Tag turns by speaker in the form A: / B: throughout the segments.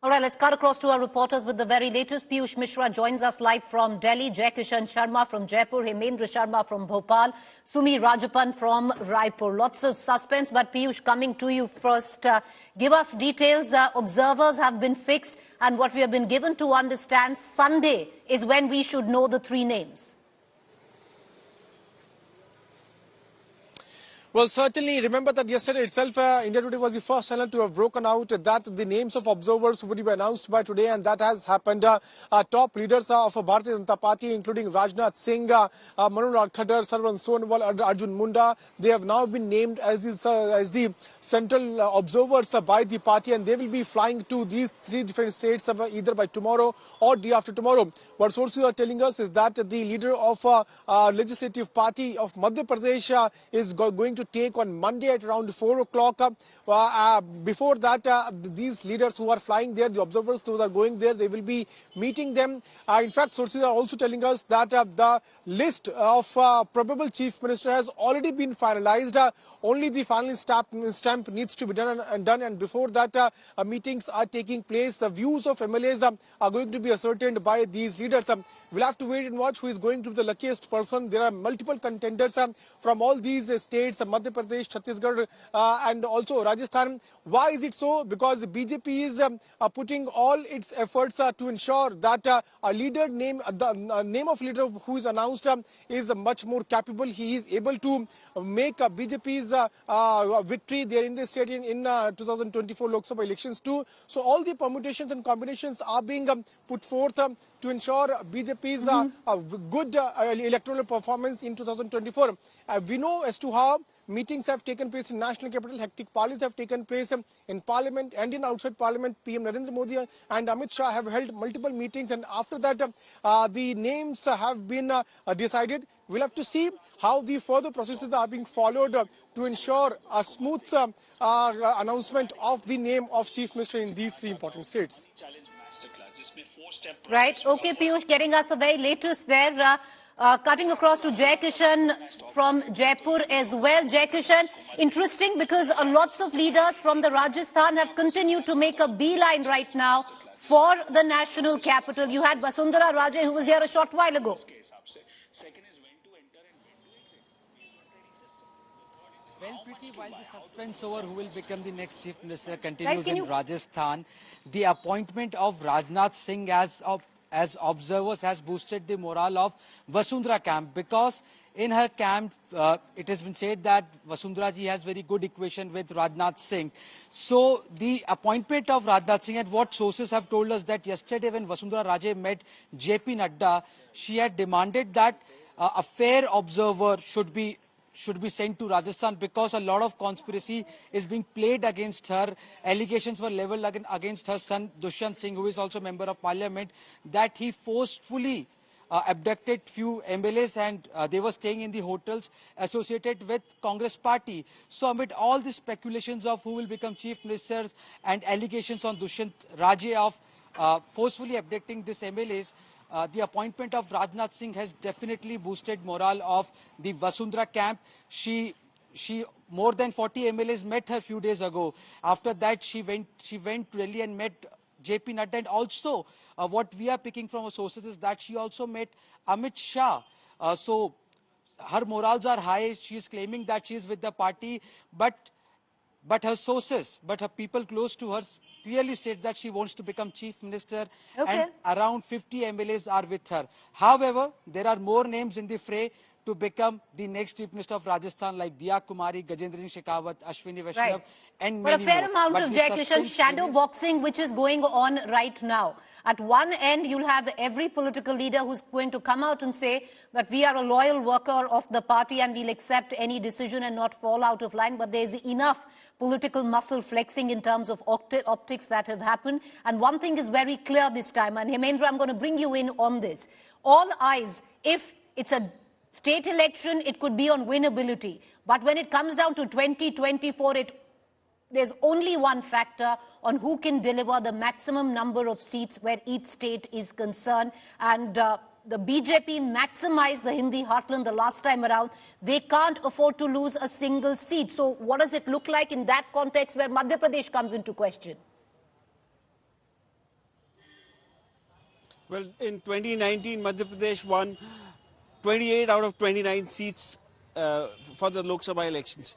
A: All right, let's cut across to our reporters with the very latest. Piyush Mishra joins us live from Delhi. Jai Kishan Sharma from Jaipur. Hemendra Sharma from Bhopal. Sumi Rajapan from Raipur. Lots of suspense, but Piyush, coming to you first. Give us details. Observers have been fixed, and what we have been given to understand, Sunday is when we should know the three names.
B: Well, certainly, remember that yesterday itself, India Today was the first channel to have broken out that the names of observers would be announced by today, and that has happened. Top leaders of Bharatiya Janata Party, including Rajnath Singh, Manoj Khadar, Sarwan Sonowal, Arjun Munda, they have now been named as the central observers by the party, and they will be flying to these three different states either by tomorrow or day after tomorrow. What sources are telling us is that the leader of legislative party of Madhya Pradesh is going to take on Monday at around 4 o'clock. Before that, these leaders who are flying there, the observers who are going there, they will be meeting them. In fact, sources are also telling us that the list of probable chief minister has already been finalized. Only the final stamp needs to be done, and before that, meetings are taking place. The views of MLAs are going to be ascertained by these leaders. We'll have to wait and watch who is going to be the luckiest person. There are multiple contenders from all these states, Madhya Pradesh, Chhattisgarh, and also Rajasthan. Why is it so? Because BJP is putting all its efforts to ensure that a leader name, the name of leader who is announced is much more capable. He is able to make BJP's victory there in the state in 2024 Lok Sabha elections too. So all the permutations and combinations are being put forth to ensure BJP's good electoral performance in 2024. We know as to how meetings have taken place in national capital, hectic parleys have taken place in parliament and in outside parliament. PM Narendra Modi and Amit Shah have held multiple meetings, and after that the names have been decided. We'll have to see how the further processes are being followed to ensure a smooth announcement of the name of chief minister in these three important states.
A: Right. Okay, Piyush, getting us the very latest there. Cutting across to Jai Kishan from Jaipur as well. Jai Kishan, interesting because lots of leaders from the Rajasthan have continued to make a beeline right now for the national capital. You had Vasundhara Raje, who was here a short while ago.
C: Well, pretty, while the suspense over who will become the next chief minister continues in Rajasthan, the appointment of Rajnath Singh as observers has boosted the morale of Vasundhara camp, because in her camp it has been said that Vasundhara ji has very good equation with Rajnath Singh. So the appointment of Rajnath Singh, and what sources have told us that yesterday when Vasundhara Raje met JP Nadda, she had demanded that a fair observer should be sent to Rajasthan, because a lot of conspiracy is being played against her. Allegations were leveled against her son Dushyant Singh, who is also a member of parliament, that he forcefully abducted few MLAs and they were staying in the hotels associated with Congress party. So amid all the speculations of who will become chief ministers and allegations on Dushyant Raje of forcefully abducting these MLAs, the appointment of Rajnath Singh has definitely boosted morale of the Vasundhara camp. She more than 40 MLAs met her few days ago. After that, she went to Delhi and met JP Nadda, and also what we are picking from our sources is that she also met Amit Shah. So her morals are high. She is claiming that she is with the party, but her sources, her people close to her clearly states that she wants to become chief minister, and around 50 MLAs are with her. However, there are more names in the fray to become the next chief minister of Rajasthan, like Diya Kumari, Gajendra Singh Shekhawat, Ashwini Vaishnav, and many more.
A: But a fair amount of Jai Kishan shadow boxing which is going on right now. At one end, you'll have every political leader who's going to come out and say that we are a loyal worker of the party and we'll accept any decision and not fall out of line. But there's enough political muscle flexing in terms of optics that have happened. And one thing is very clear this time, and Hemendra, I'm going to bring you in on this. All eyes, if it's a state election, it could be on winnability. But when it comes down to 2024, there's only one factor on who can deliver the maximum number of seats where each state is concerned. And the BJP maximized the Hindi heartland the last time around. They can't afford to lose a single seat. So what does it look like in that context where Madhya Pradesh comes into question?
D: Well, in 2019, Madhya Pradesh won 28 out of 29 seats for the Lok Sabha elections.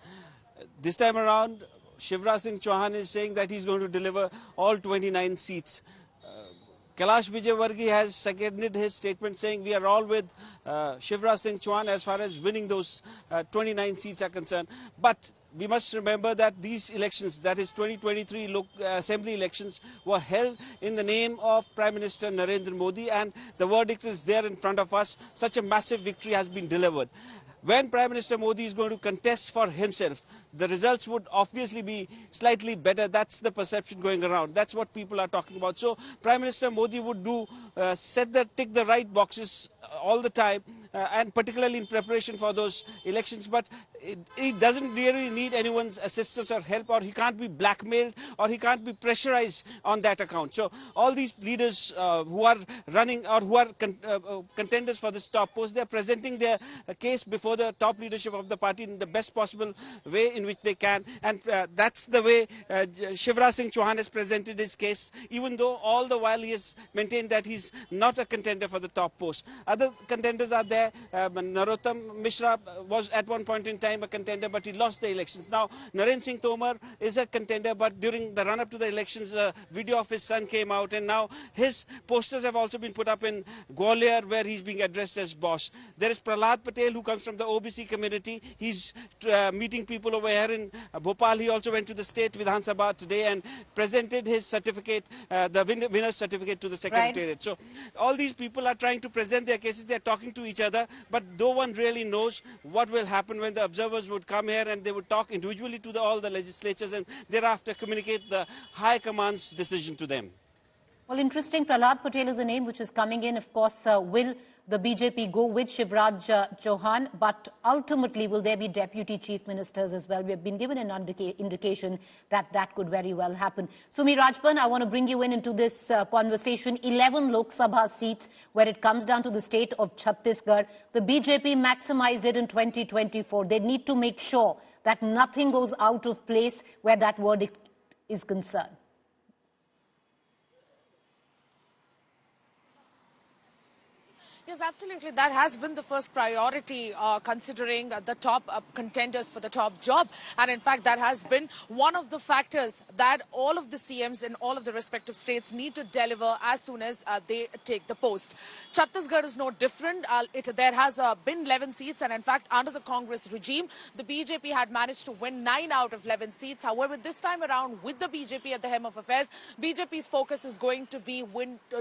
D: This time around, Shivraj Singh Chouhan is saying that he's going to deliver all 29 seats. Kailash Vijayvargiya has seconded his statement, saying we are all with Shivraj Singh Chouhan as far as winning those 29 seats are concerned. But we must remember that these elections, that is 2023 assembly elections, were held in the name of Prime Minister Narendra Modi, and the verdict is there in front of us. Such a massive victory has been delivered. When Prime Minister Modi is going to contest for himself, the results would obviously be slightly better. That's the perception going around. That's what people are talking about. So Prime Minister Modi would tick the right boxes all the time, and particularly in preparation for those elections. But he doesn't really need anyone's assistance or help, or he can't be blackmailed, or he can't be pressurized on that account. So all these leaders who are running or who are contenders for this top post, they are presenting their case before the top leadership of the party in the best possible way in which they can. And that's the way Shivraj Singh Chouhan has presented his case, even though all the while he has maintained that he's not a contender for the top post. Other contenders are there. Narottam Mishra was at one point in time a contender, but he lost the elections. Now, Narendra Singh Tomar is a contender, but during the run-up to the elections, a video of his son came out, and now his posters have also been put up in Gwalior, where he's being addressed as boss. There is Prahlad Patel, who comes from the OBC community. He's meeting people over here in Bhopal. He also went to the state Vidhan Sabha today and presented his certificate, the winner's certificate, to the Secretariat. Right. So all these people are trying to present their cases. They're talking to each other, but no one really knows what will happen when the observers would come here and they would talk individually to all the legislatures and thereafter communicate the High Command's decision to them.
A: Well, interesting. Prahlad Patel is a name which is coming in. Of course, will the BJP go with Shivraj Chouhan? But ultimately, will there be deputy chief ministers as well? We have been given an indication that that could very well happen. Sumi Rajpan, I want to bring you into this conversation. 11 Lok Sabha seats where it comes down to the state of Chhattisgarh. The BJP maximized it in 2024. They need to make sure that nothing goes out of place where that verdict is concerned.
E: Yes, absolutely. That has been the first priority, considering the top contenders for the top job. And in fact, that has been one of the factors that all of the CMs in all of the respective states need to deliver as soon as they take the post. Chhattisgarh is no different. There has been 11 seats. And in fact, under the Congress regime, the BJP had managed to win 9 out of 11 seats. However, this time around, with the BJP at the helm of affairs, BJP's focus is going to be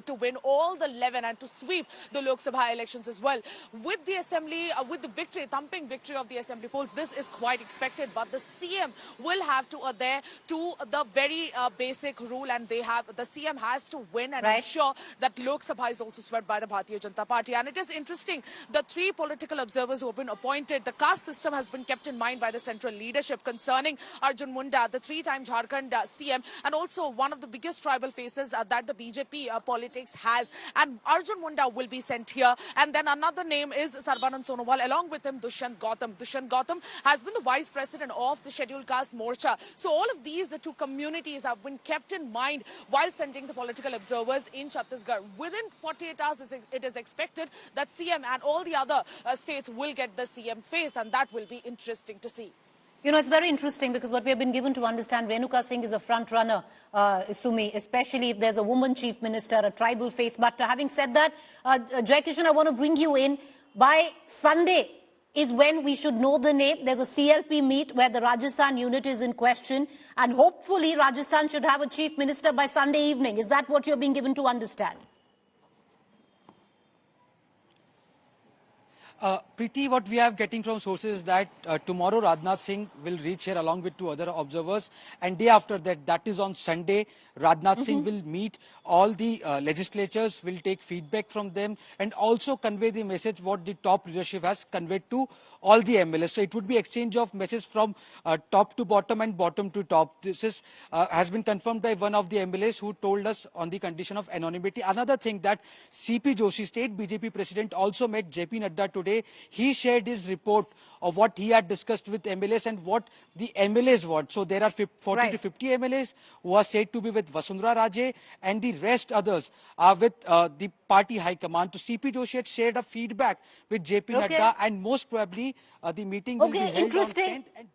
E: to win all the 11 and to sweep the Lok Sabha elections as well. With the assembly, with the thumping victory of the assembly polls, this is quite expected. But the CM will have to adhere to the very basic rule, and the CM has to win and ensure that Lok Sabha is also swept by the Bharatiya Janata Party. And it is interesting, the 3 political observers who have been appointed, the caste system has been kept in mind by the central leadership concerning Arjun Munda, the 3-time Jharkhand CM, and also one of the biggest tribal faces that the BJP politics has. And Arjun Munda will be sent here. And then another name is Sarbanand Sonowal, along with him Dushyant Gautam. Dushyant Gautam has been the vice president of the Scheduled Caste Morcha. So all of these, the 2 communities, have been kept in mind while sending the political observers in Chhattisgarh. Within 48 hours, it is expected that CM and all the other states will get the CM face, and that will be interesting to see.
A: You know, it's very interesting because what we have been given to understand, Renuka Singh is a front runner, Sumi, especially if there's a woman chief minister, a tribal face. But having said that, Jaikishan, I want to bring you in. By Sunday is when we should know the name. There's a CLP meet where the Rajasthan unit is in question. And hopefully Rajasthan should have a chief minister by Sunday evening. Is that what you're being given to understand?
C: Preeti, what we are getting from sources is that tomorrow Rajnath Singh will reach here along with 2 other observers, and day after that, that is on Sunday, Rajnath Singh will meet all the legislatures, will take feedback from them, and also convey the message what the top leadership has conveyed to all the MLAs. So it would be exchange of messages from top to bottom and bottom to top. This is has been confirmed by one of the MLAs who told us on the condition of anonymity. Another thing that CP Joshi, state BJP president, also met JP Nadda today today. He shared his report of what he had discussed with MLAs and what the MLAs want. So there are 40 to 50 MLAs who are said to be with Vasundhara Raje, and the rest others are with the party high command. To CP Joshi had shared a feedback with JP Nadda, and most probably the meeting will be held on 10th. And